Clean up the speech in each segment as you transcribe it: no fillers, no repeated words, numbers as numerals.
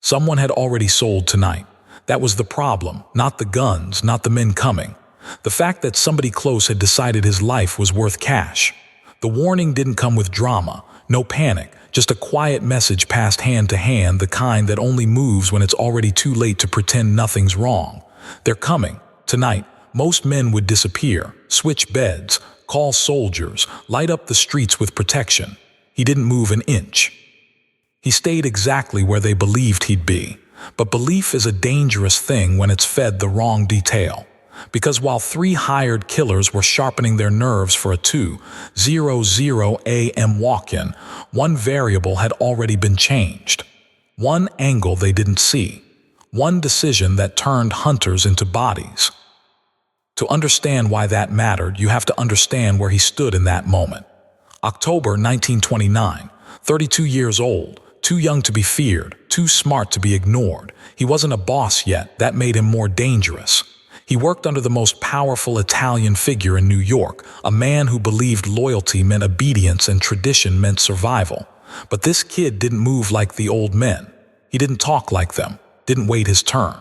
Someone had already sold tonight. That was the problem, not the guns, not the men coming. The fact that somebody close had decided his life was worth cash. The warning didn't come with drama, no panic, just a quiet message passed hand to hand, the kind that only moves when it's already too late to pretend nothing's wrong. They're coming. Tonight, most men would disappear, switch beds, call soldiers, light up the streets with protection. He didn't move an inch. He stayed exactly where they believed he'd be. But belief is a dangerous thing when it's fed the wrong detail. Because while 3 hired killers were sharpening their nerves for a 2:00 a.m. walk-in, one variable had already been changed. One angle they didn't see. One decision that turned hunters into bodies. To understand why that mattered, you have to understand where he stood in that moment. October 1929, 32 years old, too young to be feared, too smart to be ignored. He wasn't a boss yet, that made him more dangerous. He worked under the most powerful Italian figure in New York, a man who believed loyalty meant obedience and tradition meant survival. But this kid didn't move like the old men. He didn't talk like them, didn't wait his turn.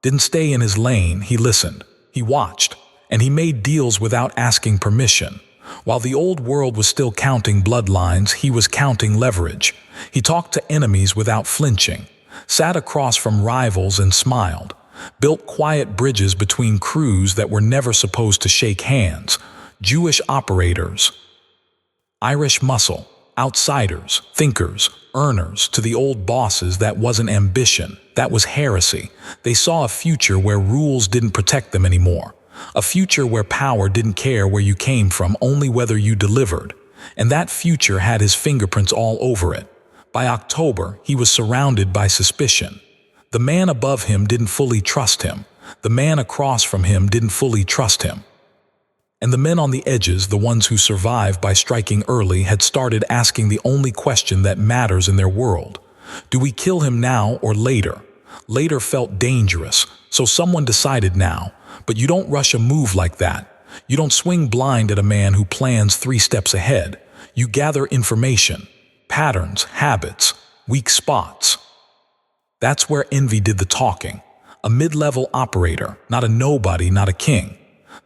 Didn't stay in his lane, he listened. He watched, and he made deals without asking permission. While the old world was still counting bloodlines, he was counting leverage. He talked to enemies without flinching, sat across from rivals and smiled, built quiet bridges between crews that were never supposed to shake hands, Jewish operators, Irish muscle, outsiders, thinkers, earners, to the old bosses. That wasn't ambition, that was heresy. They saw a future where rules didn't protect them anymore. A future where power didn't care where you came from, only whether you delivered. And that future had his fingerprints all over it. By October, he was surrounded by suspicion. The man above him didn't fully trust him. The man across from him didn't fully trust him. And the men on the edges, the ones who survived by striking early, had started asking the only question that matters in their world. Do we kill him now or later? Later felt dangerous, so someone decided now. But you don't rush a move like that. You don't swing blind at a man who plans 3 steps ahead. You gather information, patterns, habits, weak spots. That's where envy did the talking. A mid-level operator, not a nobody, not a king.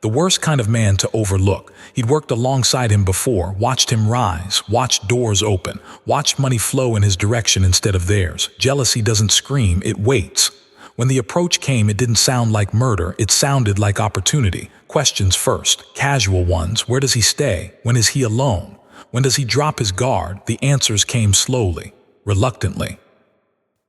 The worst kind of man to overlook. He'd worked alongside him before, watched him rise, watched doors open, watched money flow in his direction instead of theirs. Jealousy doesn't scream, it waits. When the approach came, it didn't sound like murder, it sounded like opportunity. Questions first, casual ones. Where does he stay? When is he alone? When does he drop his guard? The answers came slowly, reluctantly.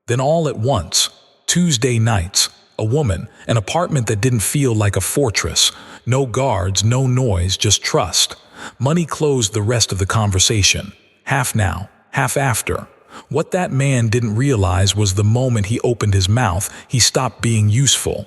Then all at once, Tuesday nights, a woman, an apartment that didn't feel like a fortress. No guards, no noise, just trust. Money closed the rest of the conversation. Half now, half after. What that man didn't realize was the moment he opened his mouth, he stopped being useful.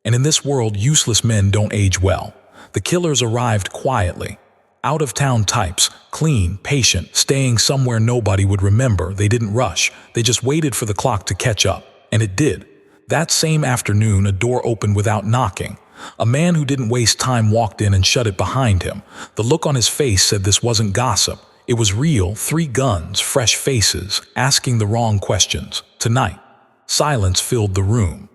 And in this world, useless men don't age well. The killers arrived quietly. Out-of-town types, clean, patient, staying somewhere nobody would remember. They didn't rush. They just waited for the clock to catch up. And it did. That same afternoon, a door opened without knocking. A man who didn't waste time walked in and shut it behind him. The look on his face said this wasn't gossip. It was real. 3 guns, fresh faces, asking the wrong questions. Tonight, silence filled the room.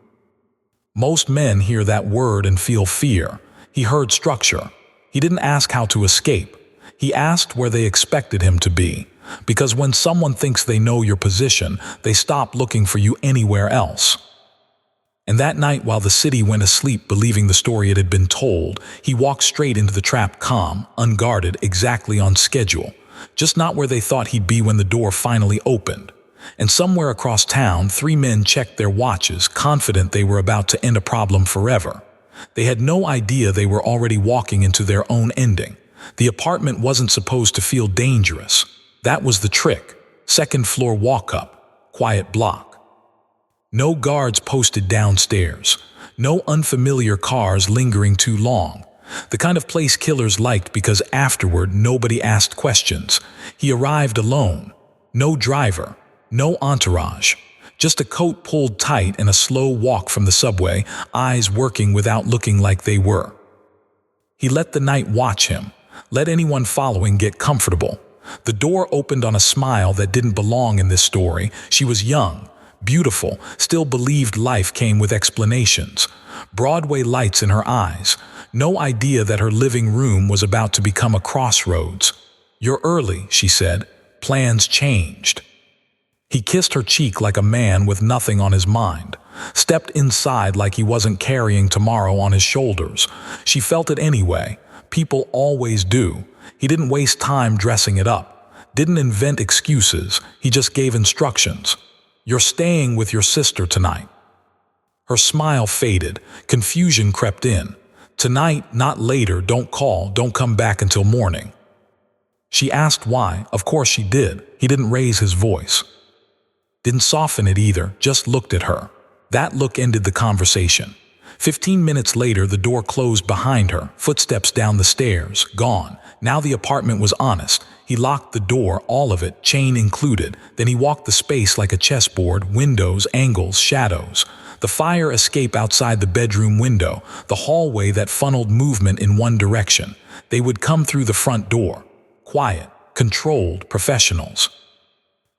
Most men hear that word and feel fear. He heard structure. He didn't ask how to escape. He asked where they expected him to be. Because when someone thinks they know your position, they stop looking for you anywhere else. And that night, while the city went asleep believing the story it had been told, he walked straight into the trap, calm, unguarded, exactly on schedule. Just not where they thought he'd be when the door finally opened. And somewhere across town, 3 men checked their watches, confident they were about to end a problem forever. They had no idea they were already walking into their own ending. The apartment wasn't supposed to feel dangerous. That was the trick. 2nd floor walk-up, quiet block. No guards posted downstairs. No unfamiliar cars lingering too long. The kind of place killers liked because afterward nobody asked questions. He arrived alone. No driver. No entourage. Just a coat pulled tight and a slow walk from the subway, eyes working without looking like they were. He let the night watch him. Let anyone following get comfortable. The door opened on a smile that didn't belong in this story. She was young, beautiful, still believed life came with explanations. Broadway lights in her eyes. No idea that her living room was about to become a crossroads. "You're early," she said. "Plans changed." He kissed her cheek like a man with nothing on his mind, stepped inside like he wasn't carrying tomorrow on his shoulders. She felt it anyway. People always do. He didn't waste time dressing it up, didn't invent excuses, he just gave instructions. "You're staying with your sister tonight." Her smile faded, confusion crept in. "Tonight, not later, don't call, don't come back until morning." She asked why. Of course she did. He didn't raise his voice. Didn't soften it either, just looked at her. That look ended the conversation. 15 minutes later, the door closed behind her, footsteps down the stairs, gone. Now the apartment was honest. He locked the door, all of it, chain included. Then he walked the space like a chessboard, windows, angles, shadows. The fire escape outside the bedroom window, the hallway that funneled movement in one direction. They would come through the front door. Quiet, controlled professionals.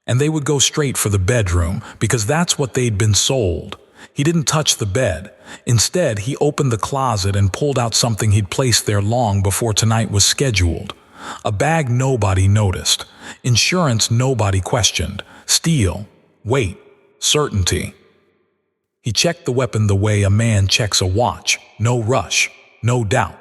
And they would go straight for the bedroom because that's what they'd been sold. He didn't touch the bed. Instead, he opened the closet and pulled out something he'd placed there long before tonight was scheduled. A bag nobody noticed. Insurance nobody questioned. Steel. Weight. Certainty. He checked the weapon the way a man checks a watch. No rush. No doubt.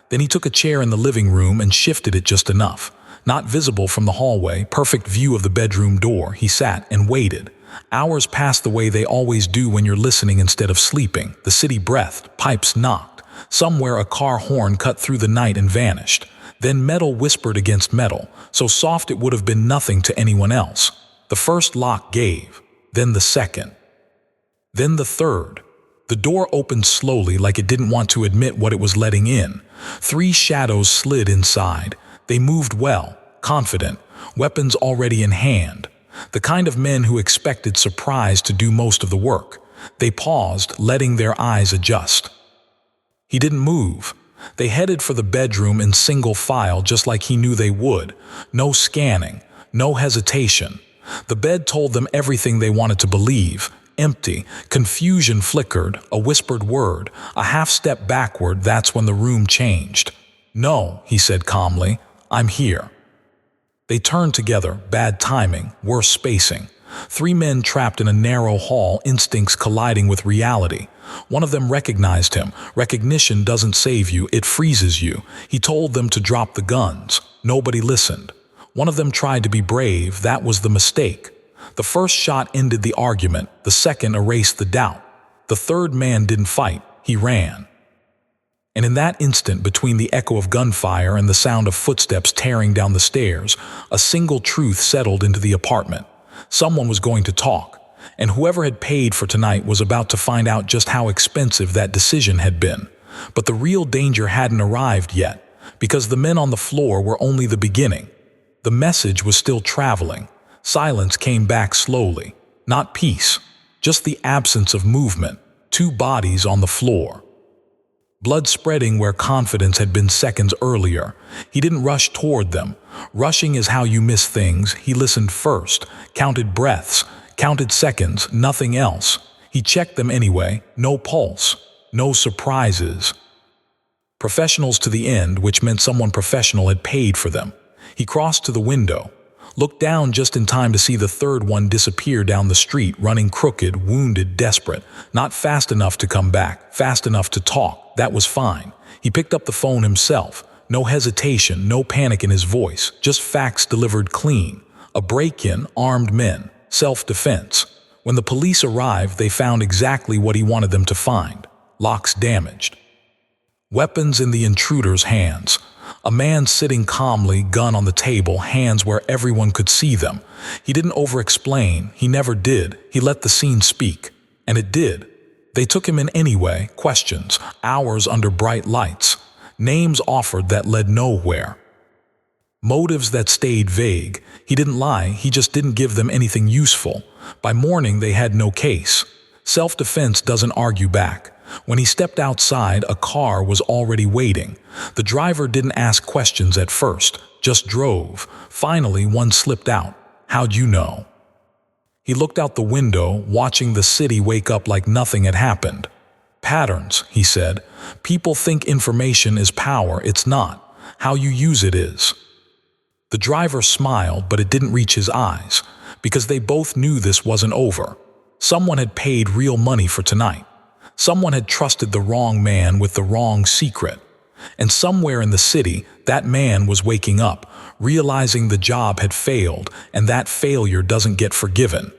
Then he took a chair in the living room and shifted it just enough. Not visible from the hallway, perfect view of the bedroom door, he sat and waited. Hours passed the way they always do when you're listening instead of sleeping. The city breathed, pipes knocked. Somewhere a car horn cut through the night and vanished. Then metal whispered against metal, so soft it would have been nothing to anyone else. The first lock gave, then the second. Then the third. The door opened slowly like it didn't want to admit what it was letting in. 3 shadows slid inside. They moved well, confident, weapons already in hand. The kind of men who expected surprise to do most of the work. They paused, letting their eyes adjust. He didn't move. They headed for the bedroom in single file just like he knew they would. No scanning, no hesitation. The bed told them everything they wanted to believe. Empty. Confusion flickered, a whispered word, a half step backward. That's when the room changed. "No," he said calmly, "I'm here." They turned together, bad timing, worse spacing. 3 men trapped in a narrow hall, instincts colliding with reality. One of them recognized him. Recognition doesn't save you, it freezes you. He told them to drop the guns. Nobody listened. One of them tried to be brave. That was the mistake. The first shot ended the argument. The second erased the doubt. The third man didn't fight. He ran. And in that instant, between the echo of gunfire and the sound of footsteps tearing down the stairs, a single truth settled into the apartment. Someone was going to talk, and whoever had paid for tonight was about to find out just how expensive that decision had been. But the real danger hadn't arrived yet, because the men on the floor were only the beginning. The message was still traveling. Silence came back slowly. Not peace, just the absence of movement. 2 bodies on the floor. Blood spreading where confidence had been seconds earlier. He didn't rush toward them. Rushing is how you miss things. He listened first, counted breaths, counted seconds, nothing else. He checked them anyway. No pulse, no surprises. Professionals to the end, which meant someone professional had paid for them. He crossed to the window, looked down just in time to see the third one disappear down the street, running crooked, wounded, desperate. Not fast enough to come back, fast enough to talk. That was fine. He picked up the phone himself. No hesitation, no panic in his voice, just facts delivered clean. A break-in, armed men, self-defense. When the police arrived, they found exactly what he wanted them to find. Locks damaged. Weapons in the intruder's hands. A man sitting calmly, gun on the table, hands where everyone could see them. He didn't over-explain. He never did. He let the scene speak. And it did. They took him in anyway, questions, hours under bright lights, names offered that led nowhere. Motives that stayed vague. He didn't lie, he just didn't give them anything useful. By morning they had no case. Self-defense doesn't argue back. When he stepped outside, a car was already waiting. The driver didn't ask questions at first, just drove. Finally, one slipped out. How'd you know? He looked out the window, watching the city wake up like nothing had happened. Patterns, he said. People think information is power. It's not. How you use it is. The driver smiled, but it didn't reach his eyes, because they both knew this wasn't over. Someone had paid real money for tonight. Someone had trusted the wrong man with the wrong secret. And somewhere in the city, that man was waking up, realizing the job had failed, and that failure doesn't get forgiven.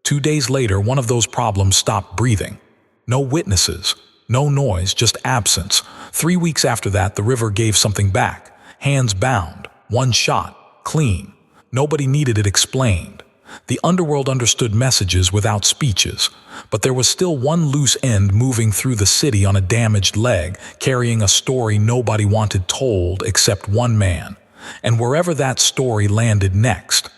2 days later, one of those problems stopped breathing. No witnesses, no noise, just absence. 3 weeks after that, the river gave something back. Hands bound, one shot, clean. Nobody needed it explained. The underworld understood messages without speeches, but there was still one loose end moving through the city on a damaged leg, carrying a story nobody wanted told except one man. And wherever that story landed next,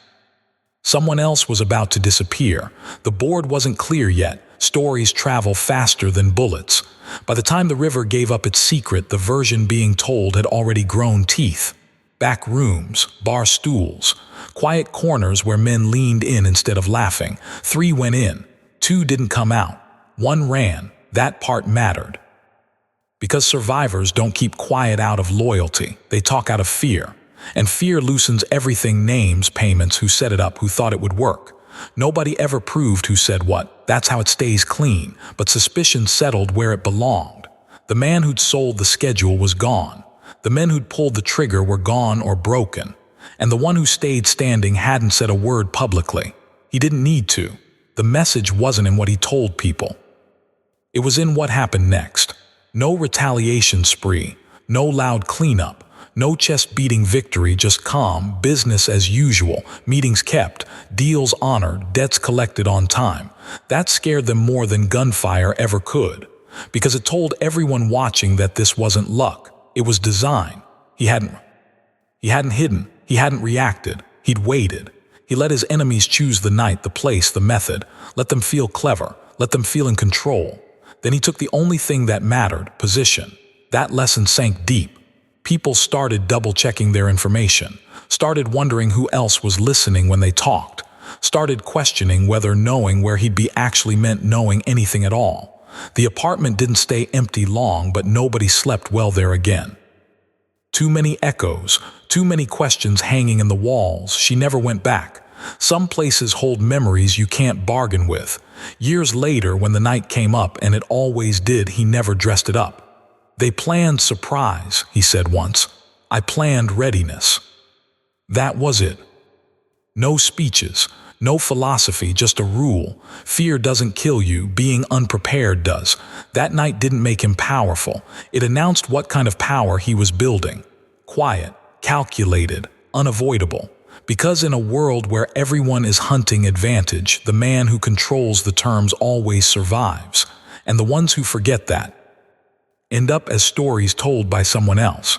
someone else was about to disappear. The board wasn't clear yet. Stories travel faster than bullets. By the time the river gave up its secret, the version being told had already grown teeth. Back rooms, bar stools, quiet corners where men leaned in instead of laughing. 3 went in, 2 didn't come out. 1 ran. That part mattered. Because survivors don't keep quiet out of loyalty. They talk out of fear. And fear loosens everything: names, payments, who set it up, who thought it would work. Nobody ever proved who said what. That's how it stays clean. But suspicion settled where it belonged. The man who'd sold the schedule was gone. The men who'd pulled the trigger were gone or broken. And the one who stayed standing hadn't said a word publicly. He didn't need to. The message wasn't in what he told people. It was in what happened next. No retaliation spree, no loud cleanup, no chest-beating victory, just calm, business as usual, meetings kept, deals honored, debts collected on time. That scared them more than gunfire ever could, because it told everyone watching that this wasn't luck. It was design. He hadn't hidden. He hadn't reacted. He'd waited. He let his enemies choose the night, the place, the method. Let them feel clever. Let them feel in control. Then he took the only thing that mattered: position. That lesson sank deep. People started double-checking their information, started wondering who else was listening when they talked, started questioning whether knowing where he'd be actually meant knowing anything at all. The apartment didn't stay empty long, but nobody slept well there again. Too many echoes, too many questions hanging in the walls. She never went back. Some places hold memories you can't bargain with. Years later, when the night came up, and it always did, he never dressed it up. They planned surprise, he said once. I planned readiness. That was it. No speeches, no philosophy, just a rule. Fear doesn't kill you, being unprepared does. That night didn't make him powerful. It announced what kind of power he was building. Quiet, calculated, unavoidable. Because in a world where everyone is hunting advantage, the man who controls the terms always survives. And the ones who forget that end up as stories told by someone else.